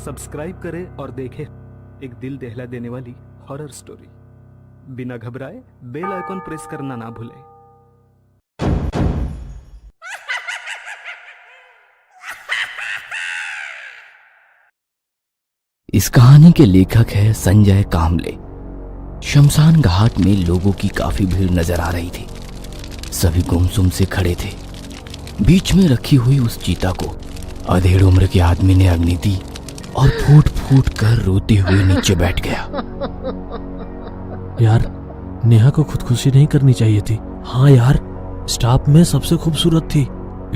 Subscribe करें और देखें एक दिल दहला देने वाली हॉरर स्टोरी। बिना घबराए बेल आइकॉन प्रेस करना ना भूलें। इस कहानी के लेखक है संजय कामले। शमशान घाट में लोगों की काफी भीड़ नजर आ रही थी। सभी गुमसुम से खड़े थे। बीच में रखी हुई उस चीता को अधेड़ उम्र के आदमी ने अग्नि दी और फूट फूट कर रोते हुए नीचे बैठ गया। यार, नेहा को खुदकुशी नहीं करनी चाहिए थी। हाँ यार, स्टाफ में सबसे खूबसूरत थी।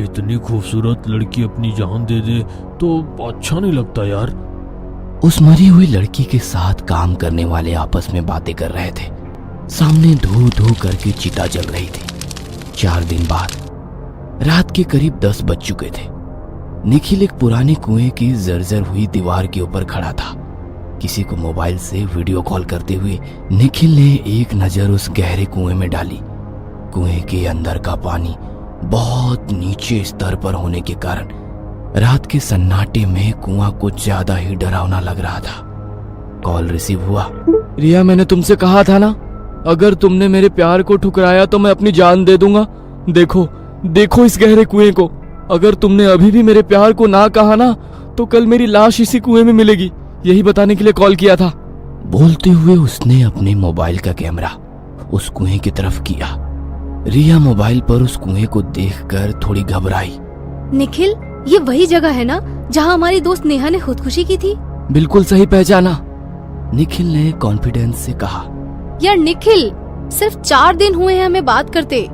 इतनी खूबसूरत लड़की अपनी जान दे दे तो अच्छा नहीं लगता यार। उस मरी हुई लड़की के साथ काम करने वाले आपस में बातें कर रहे थे। सामने धू धू करके चिता जल रही थी। 4 दिन बाद रात के करीब 10 बज चुके थे। निखिल एक पुराने कुएं की जर्जर हुई दीवार के ऊपर खड़ा था। किसी को मोबाइल से वीडियो कॉल करते हुए निखिल ने एक नजर उस गहरे कुएं में डाली। कुएं के अंदर का पानी बहुत नीचे स्तर पर होने के कारण रात के सन्नाटे में कुआं कुछ ज्यादा ही डरावना लग रहा था। कॉल रिसीव हुआ। रिया, मैंने तुमसे कहा था ना, अगर तुमने मेरे प्यार को ठुकराया तो मैं अपनी जान दे दूंगा। देखो इस गहरे कुएं को। अगर तुमने अभी भी मेरे प्यार को ना कहा ना तो कल मेरी लाश इसी कुएं में मिलेगी। यही बताने के लिए कॉल किया था। बोलते हुए उसने अपने मोबाइल का कैमरा उस कुएं की तरफ किया। रिया मोबाइल पर उस कुएं को देखकर थोड़ी घबराई। निखिल, ये वही जगह है ना जहाँ हमारी दोस्त नेहा ने खुदकुशी की थी? बिल्कुल सही पहचाना, निखिल ने कॉन्फिडेंस से कहा। यार निखिल, सिर्फ 4 दिन हुए हैं हमें बात करते।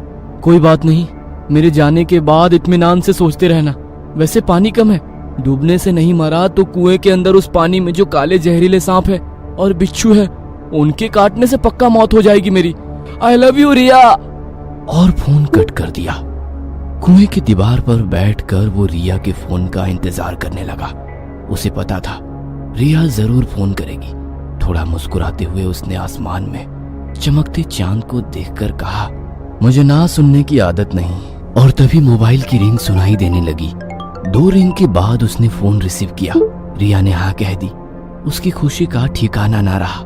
कोई बात नहीं, मेरे जाने के बाद इत्मीनान से सोचते रहना। वैसे पानी कम है, डूबने से नहीं मरा तो कुएं के अंदर उस पानी में जो काले जहरीले सांप है और बिच्छू है, उनके काटने से पक्का मौत हो जाएगी मेरी। आई लव यू रिया। और फोन कट कर दिया। कुएं की दीवार पर बैठकर वो रिया के फोन का इंतजार करने लगा। उसे पता था रिया जरूर फोन करेगी। थोड़ा मुस्कुराते हुए उसने आसमान में चमकते चांद को देखकर कहा, मुझे ना सुनने की आदत नहीं। और तभी मोबाइल की रिंग सुनाई देने लगी। 2 रिंग के बाद उसने फोन रिसीव किया। रिया ने हाँ कह दी। उसकी खुशी का ठिकाना ना रहा।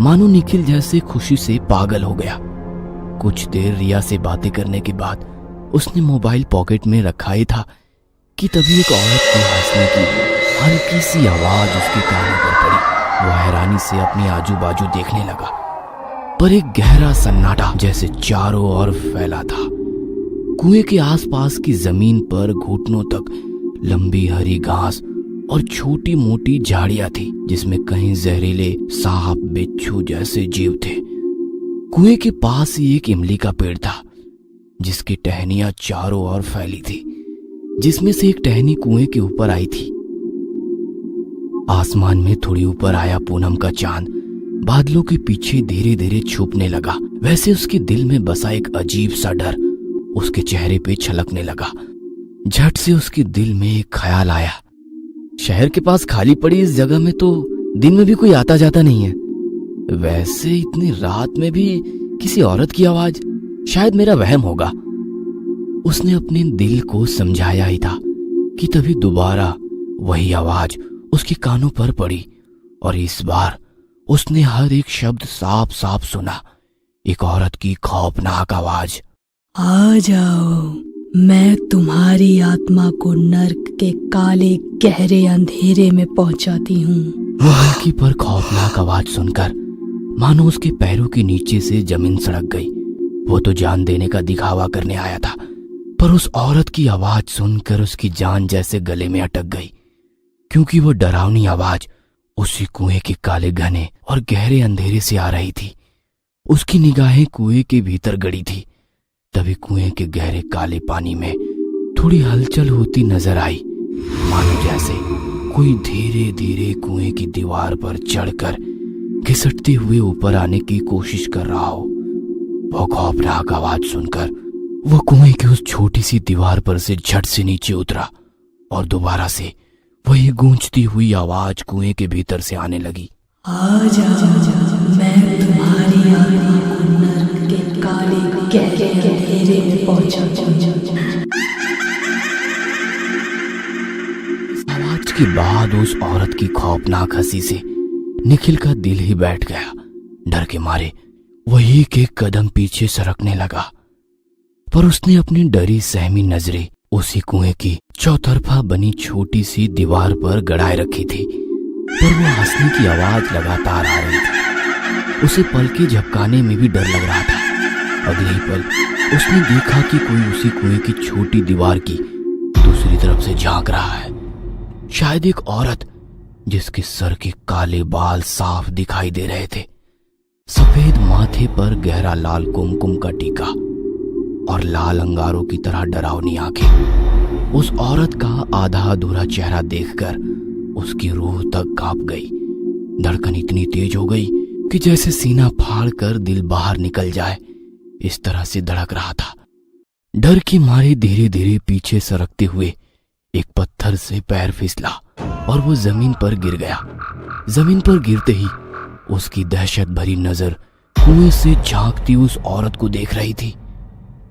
मानो निखिल जैसे खुशी से पागल हो गया। कुछ देर रिया से बातें करने के बाद उसने मोबाइल पॉकेट में रखा ही था कि तभी एक औरत के हंसने की हल्की सी आवाज उसके कानों पर पड़ी। वो हैरानी से अपने आजू बाजू देखने लगा, पर एक गहरा सन्नाटा जैसे चारों ओर फैला था। कुएं के आसपास की जमीन पर घुटनों तक लंबी हरी घास और छोटी मोटी झाड़ियां थी, जिसमें कहीं जहरीले सांप बिच्छू जैसे जीव थे। कुएं के पास ही एक इमली का पेड़ था जिसकी टहनियां चारों ओर फैली थी, जिसमें से एक टहनी कुएं के ऊपर आई थी। आसमान में थोड़ी ऊपर आया पूनम का चांद बादलों के पीछे धीरे धीरे छुपने लगा। वैसे उसके दिल में बसा एक अजीब सा डर उसके चेहरे पे छलकने लगा। झट से उसके दिल में एक ख्याल आया, शहर के पास खाली पड़ी इस जगह में तो दिन में भी कोई आता जाता नहीं है। वैसे इतनी रात में भी किसी औरत की आवाज, शायद मेरा वहम होगा। उसने अपने दिल को समझाया ही था कि तभी दोबारा वही आवाज उसके कानों पर पड़ी और इस बार उसने हर एक शब्द साफ साफ सुना। एक औरत की खौफनाक आवाज, आ जाओ, मैं तुम्हारी आत्मा को नर्क के काले गहरे अंधेरे में पहुंचाती हूँ। वो हल्की पर खौफनाक आवाज सुनकर मानो उसके पैरों के नीचे से जमीन सड़क गई। वो तो जान देने का दिखावा करने आया था, पर उस औरत की आवाज सुनकर उसकी जान जैसे गले में अटक गई, क्योंकि वो डरावनी आवाज उसी कुएं के काले घने और गहरे अंधेरे से आ रही थी। उसकी निगाहें कुएं के भीतर गड़ी थी। तभी कुएं के गहरे काले पानी में थोड़ी हलचल होती नजर आई, मानो जैसे कोई धीरे धीरे कुएं की दीवार पर चढ़कर घिसटते हुए ऊपर आने की कोशिश कर रहा हो। वो खौफनाक आवाज सुनकर वो कुएं की उस छोटी सी दीवार पर से झट से नीचे उतरा और दोबारा से वही गूंजती हुई आवाज कुएं के भीतर से आने लगी। आ जाओ, मैं तुम्हारी आत्मा को नर्क के काले गहरे अंधेरे में पहुंचाती हूँ। आवाज उसके बाद उस औरत की खौफनाक हंसी से निखिल का दिल ही बैठ गया। डर के मारे वही के कदम पीछे सरकने लगा, पर उसने अपनी डरी सहमी नजरें उसी कुएं की चौतरफा बनी छोटी सी दीवार पर गड़ाए रखी थी। पर वो हंसने की आवाज लगातार आ रही थी। उसे पलके झपकाने में भी डर लग रहा था। अगले ही पल उसने देखा कि कोई उसी कुएं की छोटी दीवार की दूसरी तरफ से झांक रहा है। शायद एक औरत जिसके सर के काले बाल साफ दिखाई दे रहे थे, सफेद माथे पर गहरा लाल कुमकुम का टीका और लाल अंगारों की तरह डरावनी आंखें। उस औरत का आधा अधूरा चेहरा देखकर उसकी रूह तक कांप गई। धड़कन इतनी तेज हो गई कि जैसे सीना फाड़कर दिल बाहर निकल जाए, इस तरह से धड़क रहा था। डर के मारे धीरे धीरे पीछे सरकते हुए एक पत्थर से पैर फिसला और वो जमीन पर गिर गया। जमीन पर गिरते ही उसकी दहशत भरी नजर कुएं से झांकती उस औरत को देख रही थी।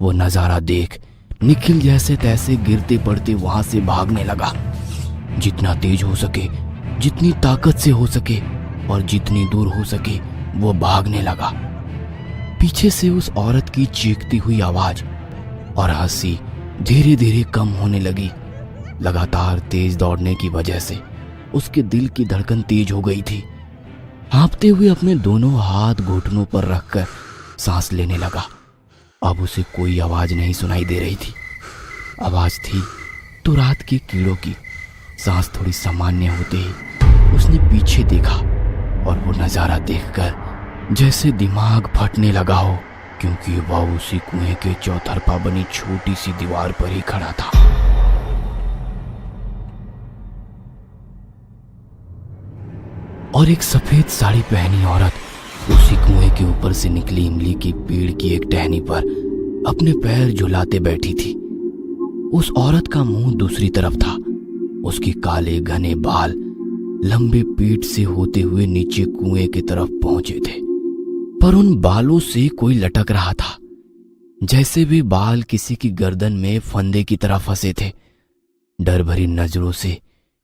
वो नजारा देख निखिल जैसे तैसे गिरते पड़ते वहां से भागने लगा। जितना तेज हो सके, जितनी ताकत से हो सके और जितनी दूर हो सके वो भागने लगा। पीछे से उस औरत की चीखती हुई आवाज और हंसी धीरे धीरे कम होने लगी। लगातार तेज दौड़ने की वजह से उसके दिल की धड़कन तेज हो गई थी। हाँफते हुए अपने दोनों हाथ घुटनों पर रखकर सांस लेने लगा। अब उसे कोई आवाज नहीं सुनाई दे रही थी। आवाज थी तो रात के कीड़ों की। सांस थोड़ी सामान्य होते ही उसने पीछे देखा और वो नजारा देखकर जैसे दिमाग फटने लगा हो, क्योंकि वह उसी कुएं के चौतरफा बनी छोटी सी दीवार पर ही खड़ा था। और एक सफेद साड़ी पहनी औरत उसी कुएं के ऊपर से निकली इमली की पेड़ की एक टहनी पर अपने पैर झुलाते बैठी थी। उस औरत का मुंह दूसरी तरफ था। उसके काले घने बाल लंबे पीठ से होते हुए नीचे कुएं की तरफ पहुंचे थे, पर उन बालों से कोई लटक रहा था, जैसे वे बाल किसी की गर्दन में फंदे की तरह फंसे थे। डर भरी नजरों से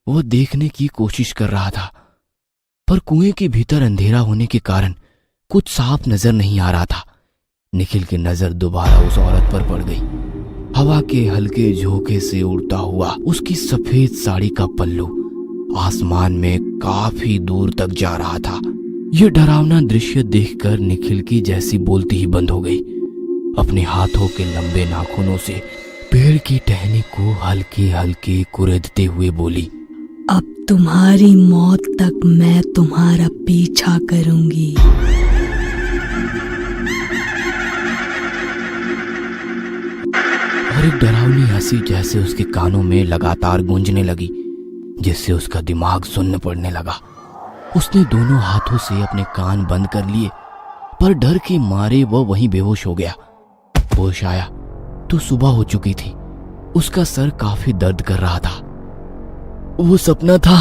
वो देखने की कोशिश कर रहा था, पर कुएं के भीतर अंधेरा होने के कारण कुछ साफ नजर नहीं आ रहा था। निखिल की नजर दोबारा उस औरत पर पड़ गई। हवा के हल्के झोंके से उड़ता हुआ उसकी सफेद साड़ी का पल्लू आसमान में काफी दूर तक जा रहा था। यह डरावना दृश्य देखकर निखिल की जैसी बोलती ही बंद हो गई। अपने हाथों के लंबे नाखूनों से पेड़ की टहनी को हल्के हल्के कुरेदते हुए बोली, अब तुम्हारी मौत तक मैं तुम्हारा पीछा करूंगी। और एक डरावनी हंसी जैसे उसके कानों में लगातार गूंजने लगी, जिससे उसका दिमाग सुन्न पड़ने लगा। उसने दोनों हाथों से अपने कान बंद कर लिए, पर डर के मारे वह वहीं बेहोश हो गया। होश आया तो सुबह हो चुकी थी। उसका सर काफी दर्द कर रहा था। वो सपना था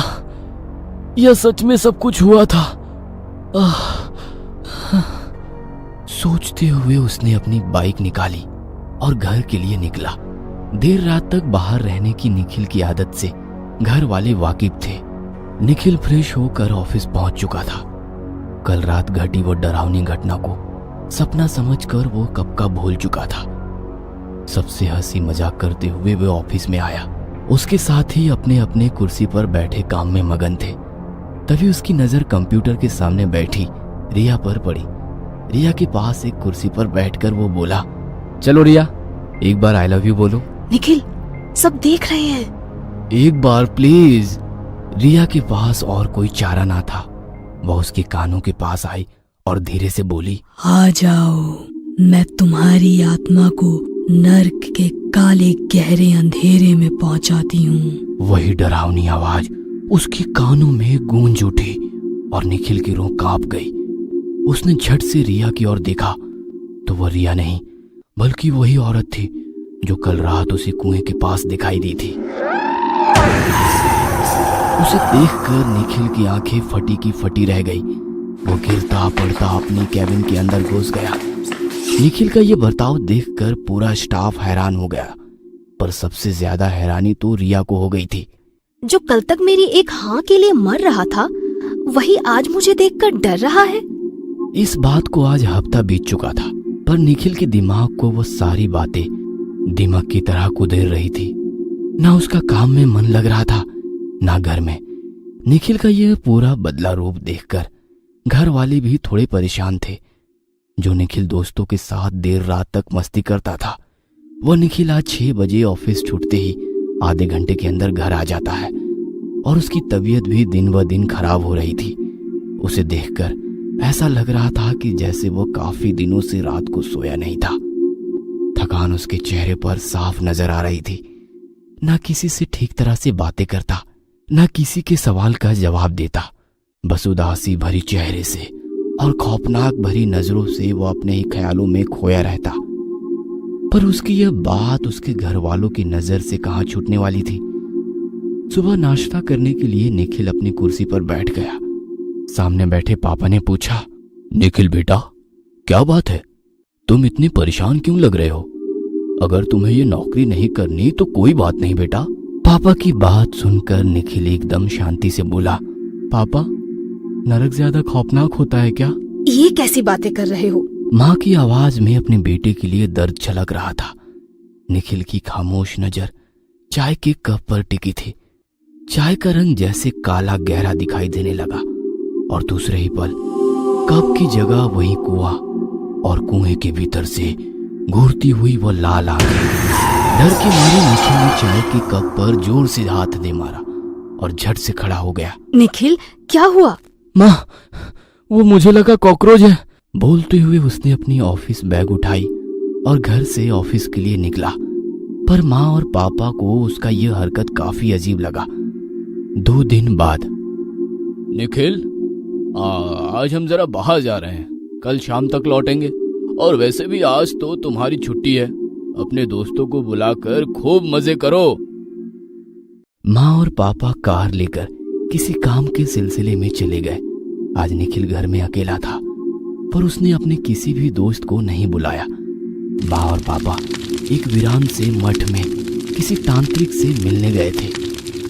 या सच में सब कुछ हुआ था? सोचते हुए उसने अपनी बाइक निकाली और घर के लिए निकला। देर रात तक बाहर रहने की निखिल की आदत से घर वाले वाकिफ थे। निखिल फ्रेश होकर ऑफिस पहुंच चुका था। कल रात घटी वो डरावनी घटना को सपना समझकर वो कब का भूल चुका था। सबसे हंसी मजाक करते हुए वो ऑफिस में आया। उसके साथ ही अपने अपने कुर्सी पर बैठे काम में मगन थे। तभी उसकी नजर कंप्यूटर के सामने बैठी रिया पर पड़ी। रिया के पास एक कुर्सी पर बैठकर वो बोला, चलो रिया, एक बार आई लव यू बोलो। निखिल, सब देख रहे हैं। एक बार प्लीज। रिया के पास और कोई चारा ना था। वह उसके कानों के पास आई और धीरे से बोली, आ जाओ, मैं तुम्हारी आत्मा को नर्क के काले गहरे अंधेरे में पहुंचाती हूँ। वही डरावनी आवाज उसके कानों में गूंज उठी और निखिल की रूह कांप गई। उसने झट से रिया की ओर देखा तो वह रिया नहीं बल्कि वही औरत थी जो कल रात उसे कुएं के पास दिखाई दी थी। उसे देखकर निखिल की आंखें फटी की फटी रह गई। वो गिरता पड़ता अपनी कैबिन के अंदर घुस गया। निखिल का ये बर्ताव देखकर पूरा स्टाफ हैरान हो गया, पर सबसे ज्यादा हैरानी तो रिया को हो गई थी। जो कल तक मेरी एक हाँ के लिए मर रहा था, वही आज मुझे देखकर डर रहा है। इस बात को आज हफ्ता बीत चुका था, पर निखिल के दिमाग को वो सारी बातें दिमाग की तरह कुदेर रही थी। ना उसका काम में मन लग रहा था, ना घर में। निखिल का यह पूरा बदला रूप देखकर घर वाले भी थोड़े परेशान थे। जो निखिल दोस्तों के साथ देर रात तक मस्ती करता था, वह निखिल आज 6 बजे ऑफिस छूटते ही आधे घंटे के अंदर घर आ जाता है। और उसकी तबीयत भी दिन ब दिन खराब हो रही थी। उसे देखकर ऐसा लग रहा था कि जैसे वो काफी दिनों से रात को सोया नहीं था। थकान उसके चेहरे पर साफ नजर आ रही थी। ना किसी से ठीक तरह से बातें करता, ना किसी के सवाल का जवाब देता। बस उदासी भरी चेहरे से और खौफनाक भरी नजरों से वो अपने ही ख्यालों में खोया रहता। पर उसकी यह बात उसके घर वालों की नजर से कहां छूटने वाली थी। सुबह नाश्ता करने के लिए निखिल अपनी कुर्सी पर बैठ गया। सामने बैठे पापा ने पूछा, निखिल बेटा, क्या बात है? तुम इतने परेशान क्यों लग रहे हो? अगर तुम्हें ये नौकरी नहीं करनी तो कोई बात नहीं बेटा। पापा की बात सुनकर निखिल एकदम शांति से बोला, पापा, नरक ज्यादा खौफनाक होता है क्या? ये कैसी बातें कर रहे हो? माँ की आवाज में अपने बेटे के लिए दर्द छलक रहा था। निखिल की खामोश नजर चाय के कप पर टिकी थी। चाय का रंग जैसे काला गहरा दिखाई देने लगा और दूसरे ही पल कप की जगह वही कुआं और कुएं के भीतर से घूरती हुई वो लाल आंखें। डर के मारे निखिल ने चाय के कप पर जोर से हाथ दे मारा और झट से खड़ा हो गया। निखिल, क्या हुआ? माँ, वो मुझे लगा कॉकरोच है। बोलते हुए उसने अपनी ऑफिस बैग उठाई और घर से ऑफिस के लिए निकला। पर माँ और पापा को उसका यह हरकत काफी अजीब लगा। 2 दिन बाद, निखिल, आज हम जरा बाहर जा रहे हैं, कल शाम तक लौटेंगे। और वैसे भी आज तो तुम्हारी छुट्टी है, अपने दोस्तों को बुलाकर खूब मजे करो। माँ और पापा कार लेकर किसी काम के सिलसिले में चले गए। आज निखिल घर में अकेला था, पर उसने अपने किसी भी दोस्त को नहीं बुलाया। माँ और पापा एक वीरान से मठ में किसी तांत्रिक से मिलने गए थे।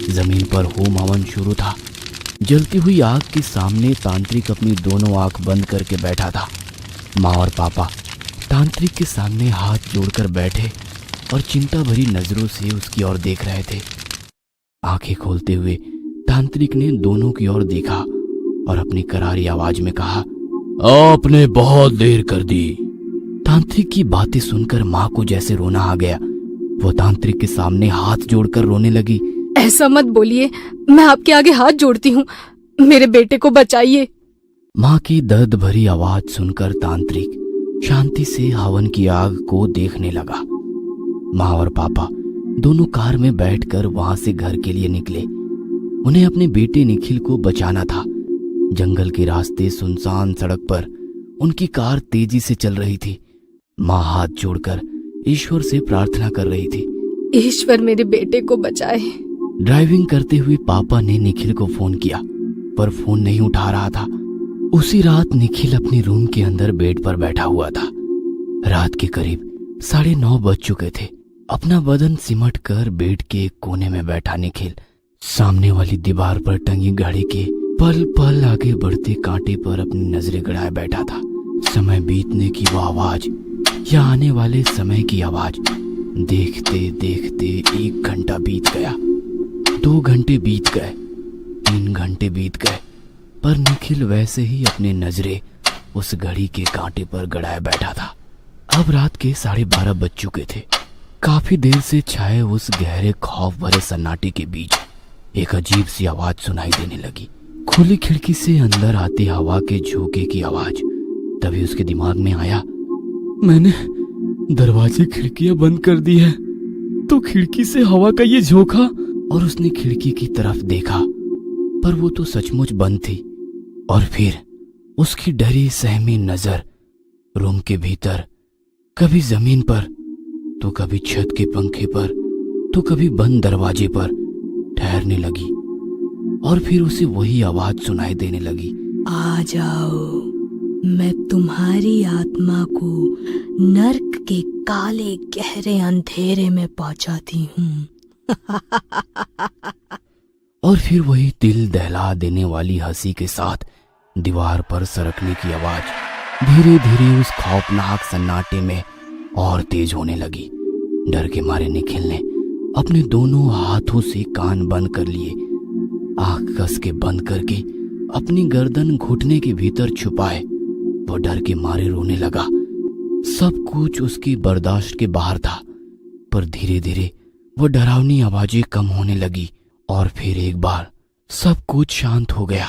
जमीन पर होम हवन शुरू था। जलती हुई आग के सामने तांत्रिक अपनी दोनों आंख बंद करके बैठा था। माँ और पापा तांत्रिक के सामने हाथ जोड़कर बैठे और चिंता भरी नजरों से उसकी ओर देख रहे थे। आंखें खोलते हुए तांत्रिक ने दोनों की ओर देखा और अपनी करारी आवाज में कहा, आपने बहुत देर कर दी। तांत्रिक की बातें सुनकर माँ को जैसे रोना आ गया। वो तांत्रिक के सामने हाथ जोड़कर रोने लगी। ऐसा मत बोलिए, मैं आपके आगे हाथ जोड़ती हूँ, मेरे बेटे को बचाइए। माँ की दर्द भरी आवाज सुनकर तांत्रिक शांति से हवन की आग को देखने लगा। माँ और पापा दोनों कार में बैठकर वहां से घर के लिए निकले। उन्हें अपने बेटे निखिल को बचाना था। जंगल के रास्ते सुनसान सड़क पर उनकी कार तेजी से चल रही थी। माँ हाथ जोड़कर ईश्वर से प्रार्थना कर रही थी, ईश्वर मेरे बेटे को बचाए। ड्राइविंग करते हुए पापा ने निखिल को फोन किया, पर फोन नहीं उठा रहा था। उसी रात निखिल अपने रूम के अंदर बेड पर बैठा हुआ था। रात के करीब 9:30 बज चुके थे। अपना बदन सिमट कर बेड के एक कोने में बैठा निखिल सामने वाली दीवार पर टंगी घड़ी के पल पल आगे बढ़ते कांटे पर अपनी नजरें गड़ाए बैठा था। समय बीतने की वो आवाज या आने वाले समय की आवाज। देखते देखते 1 घंटा बीत गया, 2 घंटे बीत गए, 3 घंटे बीत गए, पर निखिल वैसे ही अपने नजरें उस घड़ी के कांटे पर गड़ाए बैठा था। अब रात के 12:30 बज चुके थे। काफी देर से छाए उस गहरे खौफ भरे सन्नाटे के बीच एक अजीब सी आवाज सुनाई देने लगी। खुली खिड़की से अंदर आती हवा के झोंके की आवाज। तभी उसके दिमाग में आया, मैंने दरवाजे खिड़कियां बंद कर दी है, तो खिड़की से हवा का ये झोंका। और उसने खिड़की की तरफ देखा, पर वो तो सचमुच बंद थी। और फिर उसकी डरी सहमी नजर रूम के भीतर, कभी जमीन पर, तो कभी छत के पंखे पर, तो कभी बंद दरवाजे पर ठहरने लगी। और फिर उसे वही आवाज सुनाई देने लगी, आ जाओ, मैं तुम्हारी आत्मा को नर्क के काले गहरे अंधेरे में पहुंचाती हूँ। और फिर वही दिल दहला देने वाली हंसी के साथ दीवार पर सरकने की आवाज धीरे धीरे उस खौफनाक सन्नाटे में और तेज होने लगी। डर के मारे निखिल ने अपने दोनों हाथों से कान बंद कर लिए, आंख कस के बंद करके अपनी गर्दन घुटने के भीतर छुपाए वो डर के मारे रोने लगा। सब कुछ उसकी बर्दाश्त के बाहर था, पर धीरे धीरे वो डरावनी आवाजें कम होने लगी और फिर एक बार सब कुछ शांत हो गया।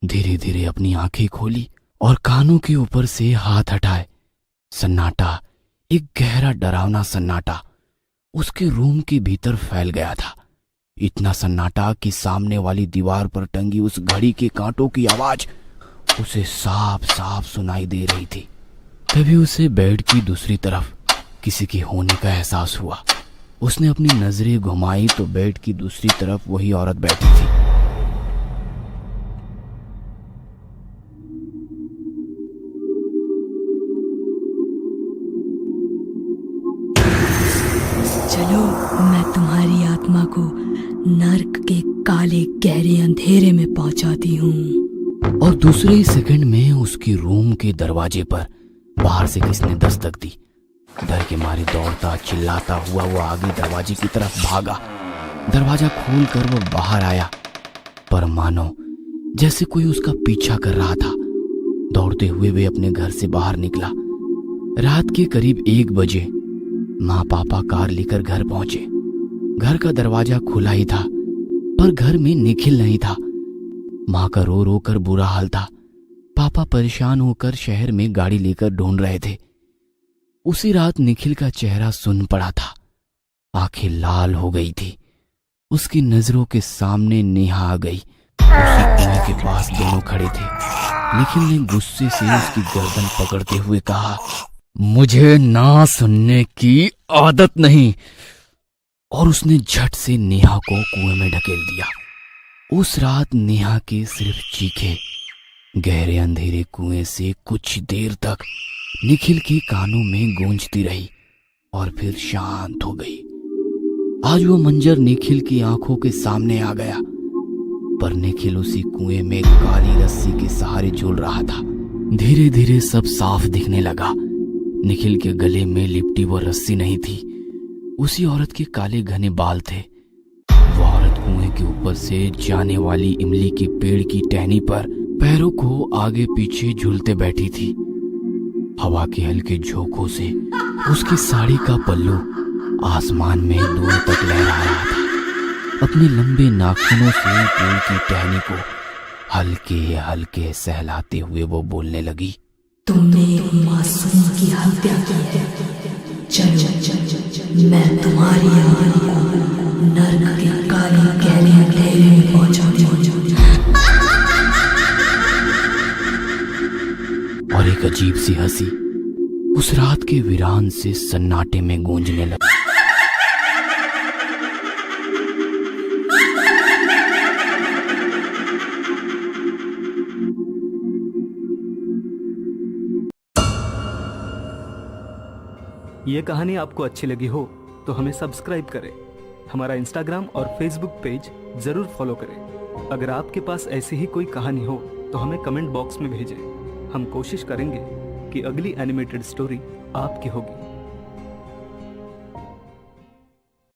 धीरे धीरे अपनी आंखें खोली और कानों के ऊपर से हाथ हटाए। सन्नाटा, एक गहरा डरावना सन्नाटा उसके रूम के भीतर फैल गया था। इतना सन्नाटा कि सामने वाली दीवार पर टंगी उस घड़ी के कांटों की आवाज उसे साफ साफ सुनाई दे रही थी। तभी उसे बेड की दूसरी तरफ किसी के होने का एहसास हुआ। उसने अपनी नजरें घुमाई तो बेड की दूसरी तरफ वही औरत बैठी थी। चलो, मैं तुम्हारी आत्मा को नर्क के काले गहरे अंधेरे में पहुंचाती हूँ। और दूसरे ही सेकंड में उसकी रूम के दरवाजे पर बाहर से किसने दस्तक दी। डर के मारे दौड़ता चिल्लाता हुआ वो आगे दरवाजे की तरफ भागा। दरवाजा खोलकर वो बाहर आया, पर मानो जैसे कोई उसका पीछा कर रहा था। दौड़ते हुए वे अपने घर से बाहर निकला। रात के करीब 1 बजे माँ पापा कार लेकर घर पहुंचे। घर का दरवाजा खुला ही था, पर घर में निखिल नहीं था। माँ का रो रो कर बुरा हाल था। पापा परेशान होकर शहर में गाड़ी लेकर ढूंढ रहे थे। उसी रात निखिल का चेहरा सुन्न पड़ा था, आंखें लाल हो गई थी। उसकी नजरों के सामने नेहा आ गई। उसी कुएं के पास दोनों खड़े थे। निखिल ने गुस्से से उसकी गर्दन पकड़ते हुए कहा, मुझे ना सुनने की आदत नहीं। और उसने झट से नेहा को कुएं में ढकेल दिया। उस रात नेहा के सिर्फ चीखे गहरे अंधेरे कुएं से कुछ देर तक निखिल के कानों में गूंजती रही और फिर शांत हो गई। आज वो मंजर निखिल की आंखों के सामने आ गया, पर निखिल उसी कुएं में काली रस्सी के सहारे झूल रहा था। धीरे धीरे सब साफ दिखने लगा। निखिल के गले में लिपटी वो रस्सी नहीं थी, उसी औरत के काले घने बाल थे। वो औरत कुएं के ऊपर से जाने वाली इमली के पेड़ की टहनी पर पैरों को आगे पीछे झूलते बैठी थी। हवा के हल्के झोंकों से उसकी साड़ी का पल्लू आसमान में दूर तक लहरा रहा था। अपने लंबे नाखूनों से पेड़ की टहनी को हल्के हल्के सहलाते हुए वो बोलने लगी, तुमने एक मासूम की हत्या की है। चलो, मैं तुम्हारी आत्मा को नर्क के काले गहरे अंधेरे में पहुंचाती हूँ। और एक अजीब सी हंसी उस रात के वीरान से सन्नाटे में गूंजने लगी। ये कहानी आपको अच्छी लगी हो तो हमें सब्सक्राइब करें। हमारा इंस्टाग्राम और फेसबुक पेज जरूर फॉलो करें। अगर आपके पास ऐसी ही कोई कहानी हो तो हमें कमेंट बॉक्स में भेजें। हम कोशिश करेंगे कि अगली एनिमेटेड स्टोरी आपकी होगी।